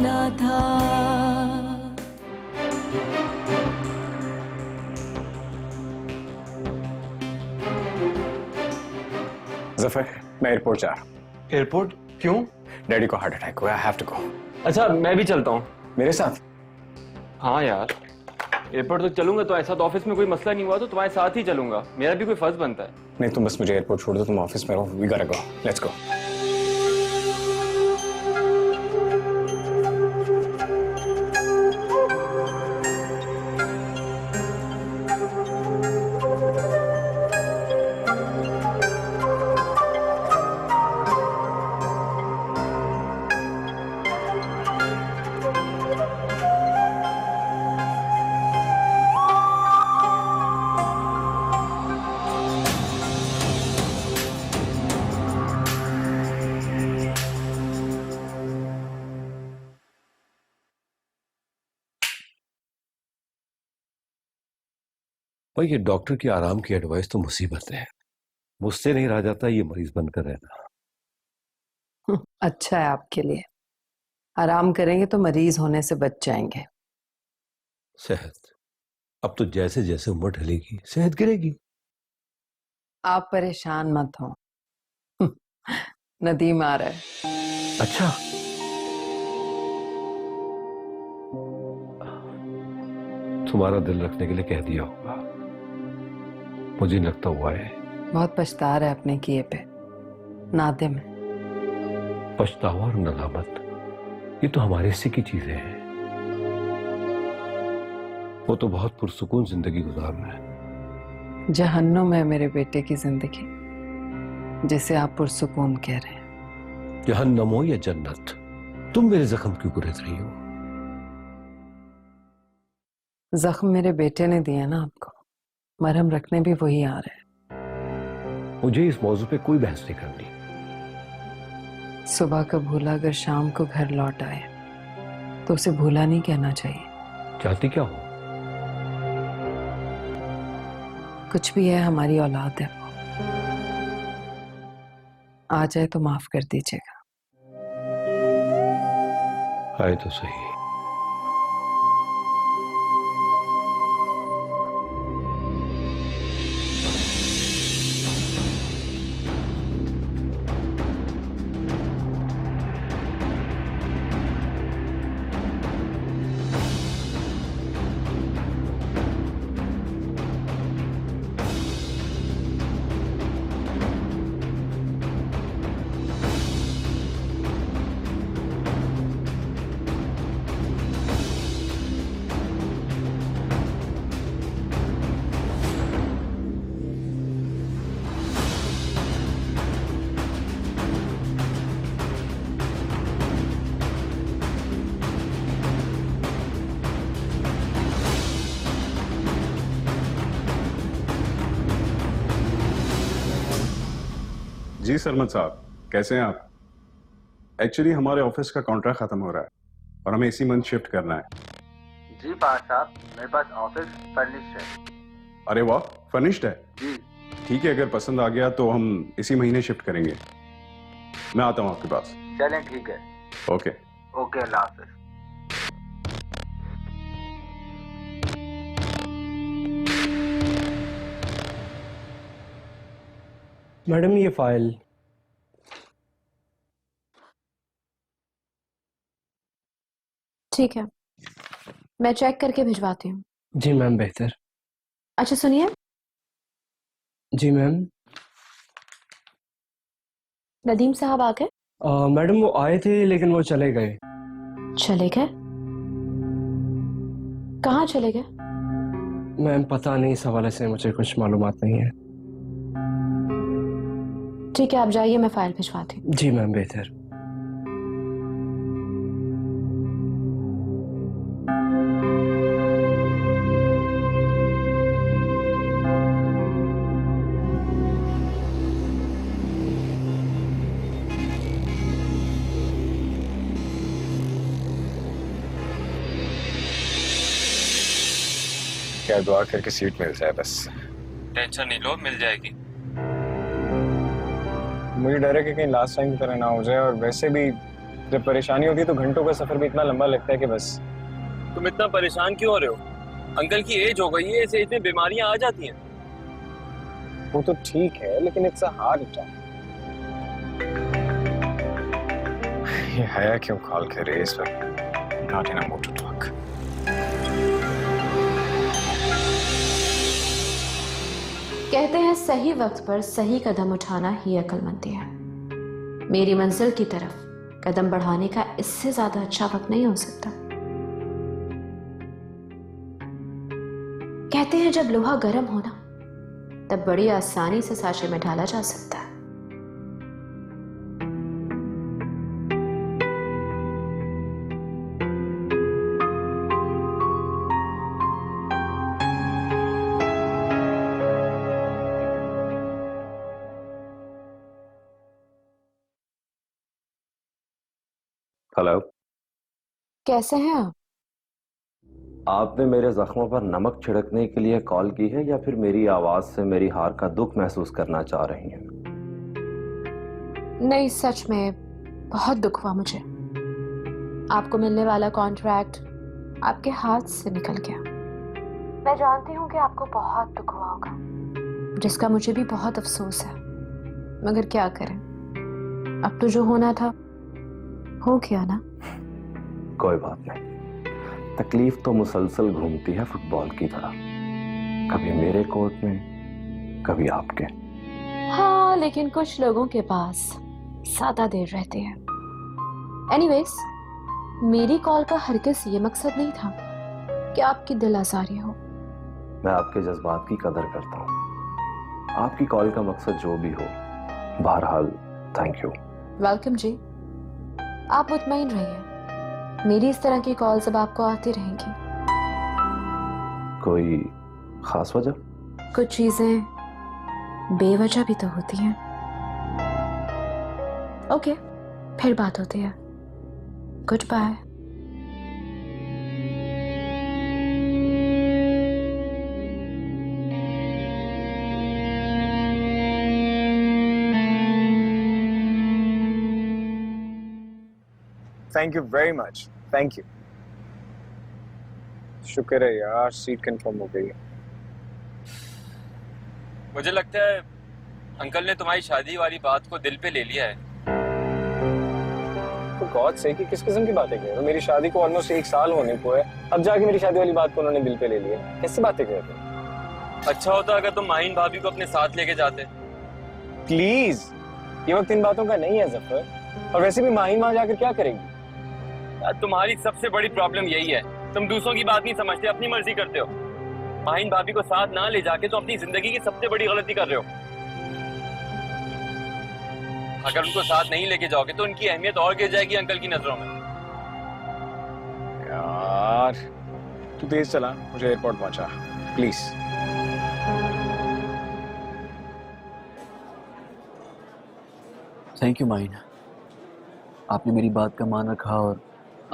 बोला था। जफर, मैं एयरपोर्ट जा रहा हूँ। एयरपोर्ट क्यों? डैडी को हार्ट अटैक हुआ, आई हैव टू गो। अच्छा मैं भी चलता हूँ। मेरे साथ? हाँ यार, एयरपोर्ट तक चलूंगा तो ऐसा तो ऑफिस में कोई मसला नहीं हुआ तो तुम्हारे साथ ही चलूंगा, मेरा भी कोई फर्ज बनता है। नहीं, तुम बस मुझे एयरपोर्ट छोड़ दो, तुम ऑफिस में रहो। We gotta go, let's go. भाई ये डॉक्टर की आराम की एडवाइस तो मुसीबत है, मुझसे नहीं रहा जाता ये मरीज बनकर रहना। अच्छा है आपके लिए, आराम करेंगे तो मरीज होने से बच जाएंगे। सेहत, अब तो जैसे जैसे उम्र ढलेगी सेहत गिरेगी। आप परेशान मत हो। नदीम आ रहा है। अच्छा, तुम्हारा दिल रखने के लिए कह दिया होगा, मुझे लगता हुआ है। बहुत पछता रहा है अपने किए पे, नादिम है। पछतावा और नदामत ये तो हमारे हिस्से की चीजें हैं। वो तो बहुत पुरसुकून जिंदगी गुजार रहा है। जहन्नुम है मेरे बेटे की जिंदगी, जिसे आप पुरसुकून कह रहे हैं। जहन्नम हो या जन्नत, तुम मेरे जख्म क्यों कुरेद रही हो? जख्म मेरे बेटे ने दिया ना आपको, मरहम रखने भी वही आ रहे हैं। मुझे इस मौजू पे कोई बहस नहीं करनी। सुबह का भूला अगर शाम को घर लौट आए तो उसे भूला नहीं कहना चाहिए। चाहती क्या हो? कुछ भी है, हमारी औलाद है वो। आ जाए तो माफ कर दीजिएगा। आए तो सही। जी सरमद साहब, कैसे हैं आप? एक्चुअली हमारे ऑफिस का कॉन्ट्रैक्ट खत्म हो रहा है और हमें इसी मंथ शिफ्ट करना है। जी पास साहब, मेरे पास ऑफिस फर्निश्ड है। अरे वाह, फर्निश्ड है? जी ठीक है, अगर पसंद आ गया तो हम इसी महीने शिफ्ट करेंगे। मैं आता हूँ आपके पास। चलें ठीक है। ओके ओके, अल्लाह हाफिज। मैडम ये फाइल। ठीक है, मैं चेक करके भिजवाती हूँ। जी मैम, बेहतर। अच्छा सुनिए। जी मैम। नदीम साहब आ गए? मैडम वो आए थे लेकिन वो चले गए। चले गए? कहाँ चले गए? मैम पता नहीं, इस हवाले से मुझे कुछ मालूमात नहीं है। ठीक है, आप जाइए, मैं फाइल भिजवाती हूँ। जी मैम, बेहतर। क्या दुआ करके सीट मिल जाए बस। टेंशन नहीं लो, मिल जाएगी। मुझे डर है कि कहीं लास्ट टाइम की तरह ना हो जाए, और वैसे भी जब परेशानी होती है तो घंटों का सफर भी इतना लंबा लगता है कि बस। तुम इतना परेशान क्यों हो रहे हो? अंकल की एज हो गई है, इस एज में बीमारियां आ जाती हैं। वो तो ठीक है लेकिन इट्स अ हार्ट अटैक। ये है क्यों कॉल कर रही है इस वक्त? Not in a mood to talk. कहते हैं सही वक्त पर सही कदम उठाना ही अक्लमंदी है। मेरी मंजिल की तरफ कदम बढ़ाने का इससे ज्यादा अच्छा वक्त नहीं हो सकता। कहते हैं जब लोहा गर्म हो ना, तब बड़ी आसानी से साशे में ढाला जा सकता है। हेलो, कैसे हैं आप? आपने मेरे जख्मों पर नमक छिड़कने के लिए कॉल की है या फिर मेरी आवाज से मेरी हार का दुख महसूस करना चाह रही हैं? नहीं, सच में बहुत दुख हुआ मुझे। आपको मिलने वाला कॉन्ट्रैक्ट आपके हाथ से निकल गया। मैं जानती हूँ कि आपको बहुत दुख हुआ होगा, जिसका मुझे भी बहुत अफसोस है, मगर क्या करें, अब तो जो होना था हो गया ना। कोई बात नहीं, तकलीफ तो मुसलसल घूमती है फुटबॉल की तरह, कभी मेरे कोर्ट में कभी आपके। हाँ, लेकिन कुछ लोगों के पास ज्यादा देर रहती है। एनीवेज, मेरी कॉल का हरगिज ये मकसद नहीं था कि आपकी दिल आजारी हो। मैं आपके जज्बात की कदर करता हूँ। आपकी कॉल का मकसद जो भी हो, बहरहाल थैंक यू। वेलकम जी। आप मुतमईन रहिए, मेरी इस तरह की कॉल्स अब आपको आती रहेंगी। कोई खास वजह? कुछ चीजें बेवजह भी तो होती हैं। ओके, फिर बात होती है। Goodbye. Thank you very much, thank you. शुक्र है यार, सीट कंफर्म हो गई है। मुझे लगता है अंकल ने तुम्हारी शादी वाली बात को दिल पे ले लिया है। तो गॉड से कि किस किस्म की बातें कर रहे हो? मेरी शादी को ऑलमोस्ट 1 साल होने को है, अब जाके मेरी शादी वाली बात को उन्होंने दिल पे ले लिया। कैसी बातें कर रहे हो? अच्छा होता अगर तुम माहिन भाभी को अपने साथ लेके जाते। प्लीज, ये वक्त इन बातों का नहीं है जफर। और वैसे भी माहिन वहां जाकर क्या करेगी? यार, तुम्हारी सबसे बड़ी प्रॉब्लम यही है, तुम दूसरों की बात नहीं समझते, अपनी मर्जी करते हो। माहिन भाभी को साथ ना ले जाके तो अपनी जिंदगी की सबसे बड़ी गलती कर रहे हो। अगर उनको साथ नहीं लेके जाओगे तो उनकी अहमियत और गिर जाएगी अंकल की नजरों में। यार तू तेज चला, मुझे एयरपोर्ट पहुंचा प्लीज। थैंक यू माइन, आपने मेरी बात का मान रखा और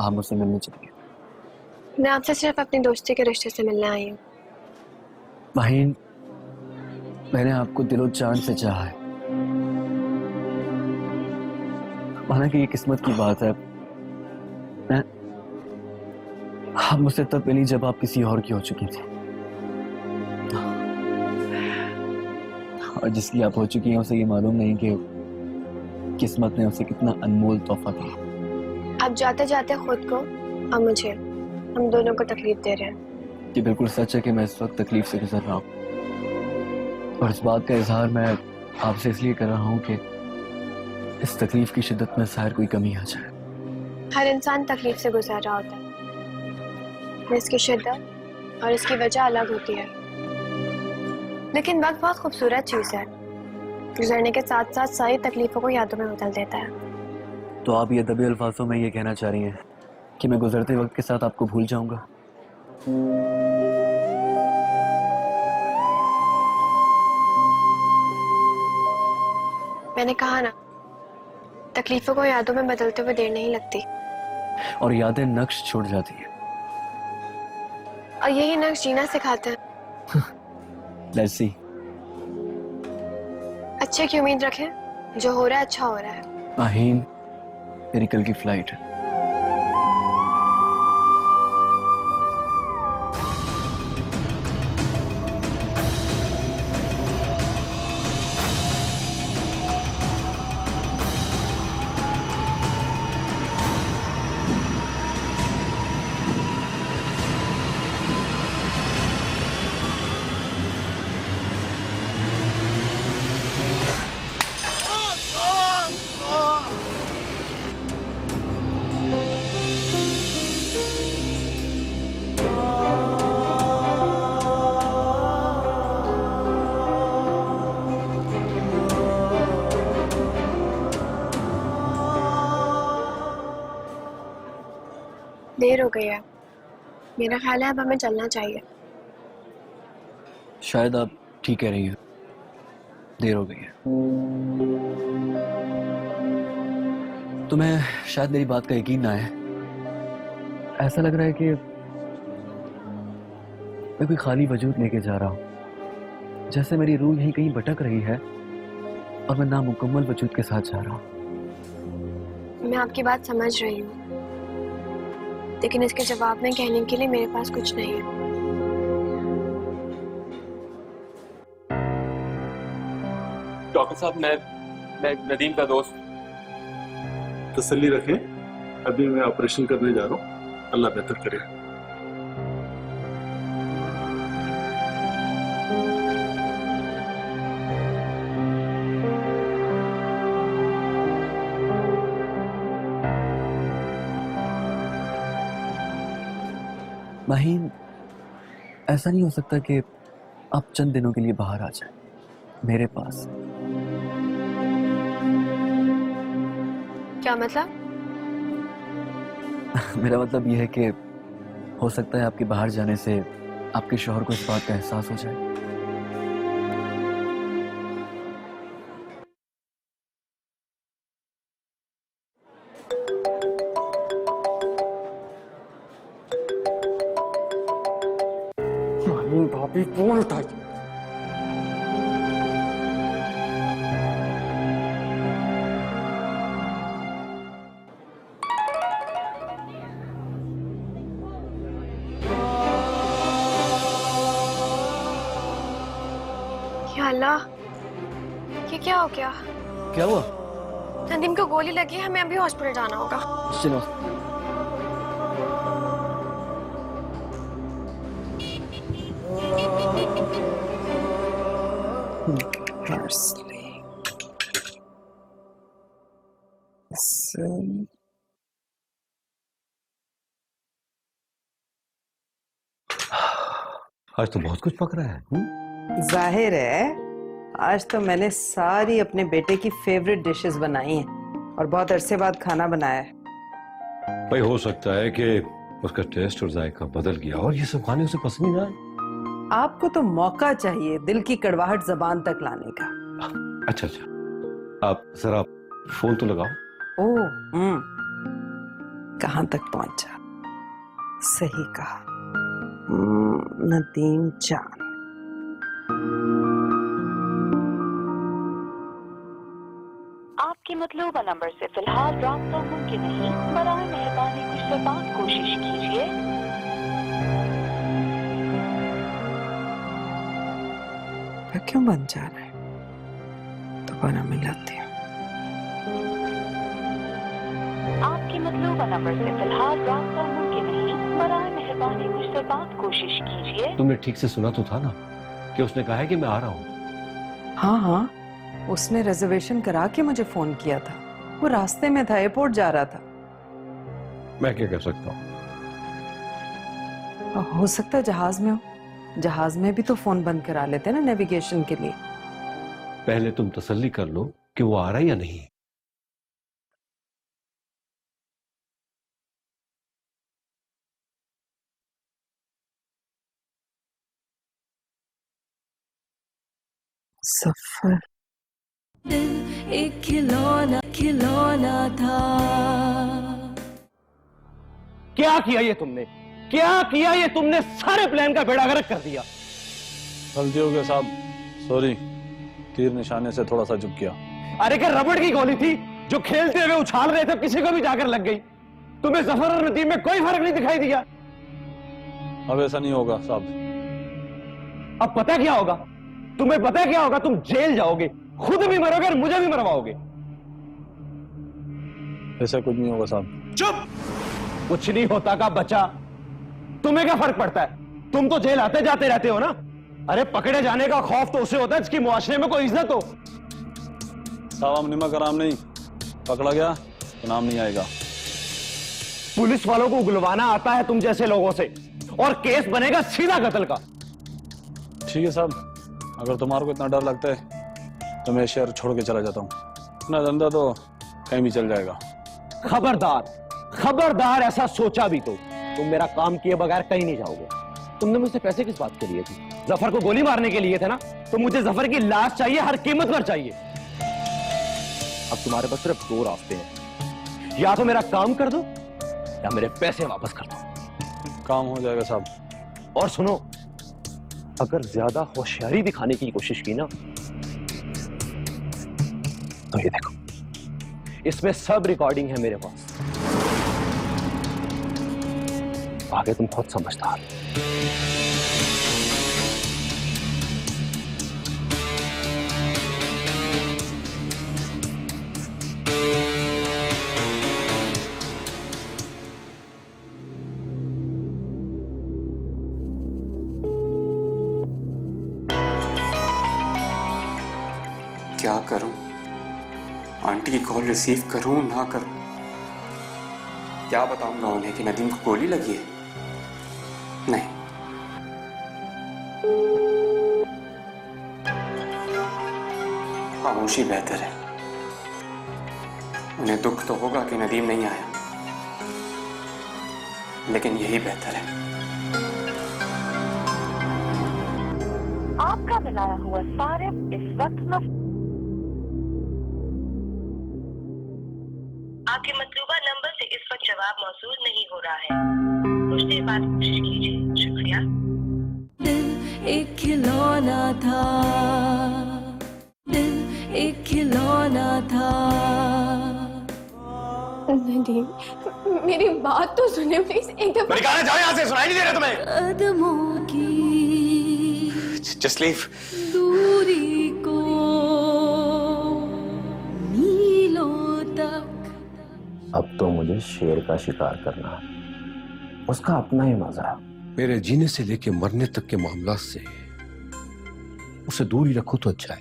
आप मुझसे मिलने चले गए। मैं आपसे सिर्फ अपनी दोस्ती के रिश्ते से मिलने आई हूँ। माहिन, मैंने आपको दिलो जान से चाहा है। माना कि ये किस्मत की बात है, आप मुझसे तब मिली जब आप किसी और की हो चुकी थी, और जिसकी आप हो चुकी हैं उसे ये मालूम नहीं कि किस्मत ने उसे कितना अनमोल तोहफा दिया। आप जाते जाते खुद को और मुझे, हम दोनों को तकलीफ दे रहे हैं। ये बिल्कुल सच है कि मैं इस वक्त तकलीफ से गुजर रहा हूँ, और इस बात का इजहार मैं आपसे इसलिए कर रहा हूँ कि इस तकलीफ की शिद्दत में शायद कोई कमी आ जाए। हर इंसान तकलीफ से गुजर रहा होता है, इसकी शिद्दत और इसकी वजह अलग होती है। लेकिन वक्त बहुत खूबसूरत चीज़ है, गुजरने के साथ साथ सारी तकलीफों को यादों में बदल देता है। तो आप ये दबे अल्फाजों में ये कहना चाह रही हैं कि मैं गुजरते वक्त के साथ आपको भूल जाऊंगा? मैंने कहा ना, तकलीफों को यादों में बदलते हुए देर नहीं लगती, और यादें नक्श छोड़ जाती हैं, और यही नक्श जीना सिखाते हैं। Let's see। अच्छे की उम्मीद रखें, जो हो रहा है अच्छा हो रहा है। माहीन, मेरी कल की फ्लाइट है। देर हो गई है, मेरा ख्याल है अब हमें चलना चाहिए। शायद आप ठीक कह रही हो, देर हो गई है। तुम्हें शायद मेरी बात का यकीन ना आए। ऐसा लग रहा है कि मैं कोई खाली वजूद लेके जा रहा हूं, जैसे मेरी रूह यहीं कहीं भटक रही है और मैं नामुकम्मल वजूद के साथ जा रहा हूं। मैं आपकी बात समझ रही हूँ, लेकिन इसके जवाब में कहने के लिए मेरे पास कुछ नहीं है। डॉक्टर साहब, मैं नदीम का दोस्त। तसल्ली रखें, अभी मैं ऑपरेशन करने जा रहा हूँ, अल्लाह बेहतर करे। माहीन, ऐसा नहीं हो सकता कि आप चंद दिनों के लिए बाहर आ जाएं मेरे पास। क्या मतलब? मेरा मतलब यह है कि हो सकता है आपके बाहर जाने से आपके शौहर को इस बात का एहसास हो जाए। भाभी फोन उठाई। या अल्लाह, ये क्या हो गया? क्या हुआ? नदीम को गोली लगी है, हमें अभी हॉस्पिटल जाना होगा। चलो। आज तो बहुत कुछ पक रहा है। जाहिर है, आज तो मैंने सारी अपने बेटे की फेवरेट डिशेस बनाई हैं और बहुत अरसे बाद खाना बनाया है। भाई हो सकता है कि उसका टेस्ट और जायका बदल गया और ये सब खाने उसे पसंद नहीं आए। आपको तो मौका चाहिए दिल की कड़वाहट जबान तक लाने का। अच्छा, आप जरा फोन तो लगाओ। ओह, कहाँ तक पहुंचा? सही कहा, नदीम जान। आपके मतलूबा नंबर से फिलहाल राब्ता मुमकिन नहीं, बराए मेहरबानी कुछ देर बाद कोशिश कीजिए। क्यों बन जा रहा है? दोबारा मिलाती हूँ। आपके मतलूबा नंबर से फिलहाल राब्ता मुमकिन नहीं, बराए मेहरबानी कुछ देर बाद कोशिश कीजिए। तुमने ठीक से सुना तो था ना कि उसने कहा है कि मैं आ रहा हूँ। हाँ हाँ, उसने रिजर्वेशन करा के मुझे फोन किया था। वो रास्ते में था, एयरपोर्ट जा रहा था। मैं क्या कर सकता हूँ? हो सकता है जहाज में हो। जहाज में भी तो फोन बंद करा लेते हैं ना नेविगेशन के लिए। पहले तुम तसल्ली कर लो कि वो आ रहा है या नहीं। सफर एक खिलौना खिलौना था। क्या किया ये तुमने? क्या किया ये तुमने? सारे प्लान का बेड़ा गर्क कर दिया। गलती हो गया साहब, सॉरी। तीर निशाने से थोड़ा सा चुक गया। अरे क्या रबड़ की गोली थी? जो खेलते हुए उछाल रहे थे किसी को भी जाकर लग गई। तुम्हें जफर और नदीम में कोई फर्क नहीं दिखाई दिया। अब ऐसा नहीं होगा साहब। अब पता क्या होगा? तुम्हें पता क्या होगा? तुम जेल जाओगे, खुद भी मरोगे और मुझे भी मरवाओगे। ऐसा कुछ नहीं होगा साहब। चुप! कुछ नहीं होता का बच्चा, तुम्हें क्या फर्क पड़ता है? तुम तो जेल आते जाते रहते हो ना। अरे पकड़े जाने का खौफ तो उसे होता है जिसकी मुआशरे में कोई इज्जत हो। साहब हम निमक आराम नहीं, पकड़ा गया तो नाम नहीं आएगा। पुलिस वालों को उगलवाना आता है तुम जैसे लोगों से, और केस बनेगा सीधा कत्ल का। ठीक है साहब, अगर तुम्हारे को इतना डर लगता है तो मैं शहर छोड़ के चला जाता हूँ। अपना धंधा तो कहीं भी चल जाएगा। खबरदार, खबरदार, ऐसा सोचा भी तो तुम मेरा काम किए बगैर कहीं नहीं जाओगे। तुमने मुझसे पैसे किस बात के लिए थे? जफर को गोली मारने के लिए थे ना? तो मुझे जफर की लाश चाहिए, हर कीमत पर चाहिए। अब तुम्हारे पास सिर्फ दो रास्ते हैं, या तो मेरा काम कर दो या मेरे पैसे वापस कर दो। काम हो जाएगा साहब। और सुनो, अगर ज्यादा होशियारी दिखाने की कोशिश की ना तो ये देखो, इसमें सब रिकॉर्डिंग है मेरे पास। आगे तुम खुद समझदार। क्या करूं? आंटी की कॉल रिसीव करूं ना करूं? क्या बताऊंगा उन्हें कि नदीम को गोली लगी है? नहीं, खामोशी बेहतर है। उन्हें दुख तो होगा कि नदीम नहीं आया, लेकिन यही बेहतर है। आपका मिलाया हुआ सारिफ इस वक्त आपके मतलूबा नंबर से इस वक्त जवाब मौसूल नहीं हो रहा है। कुछ देर बाद कोशिश कीजिए। शुक्रिया। दिल एक खिलौना था, दिल एक खिलौना था। नदीम, मेरी बात तो सुने प्लीज एक दफा। निकाले जाओ यहाँ से, सुनाई नहीं दे रहा तुम्हें? कदमों की जस्ट लीव। दूरी को मीलों तक। अब तो मुझे शेर का शिकार करना है, उसका अपना ही मजा है। मेरे जीने से लेके मरने तक के मामला से उसे दूर ही रखो तो अच्छा है।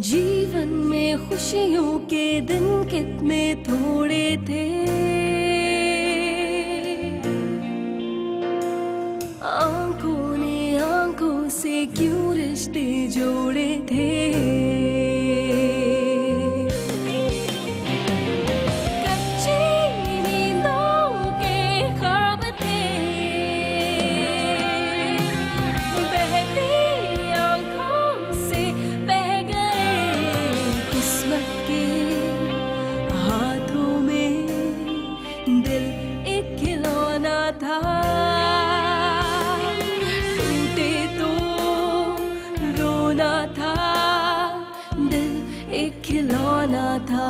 जीवन में खुशियों के दिन कितने थोड़े थे, आंखों ने आंखों से क्यों रिश्ते जोड़े थे। कच्ची नींदों के ख्वाब थे, बहती आंखों से बह गए किस्मत के हाथों में। दिल एक खिलौना था, टूटे तो रोना था। दिल एक खिलौना था।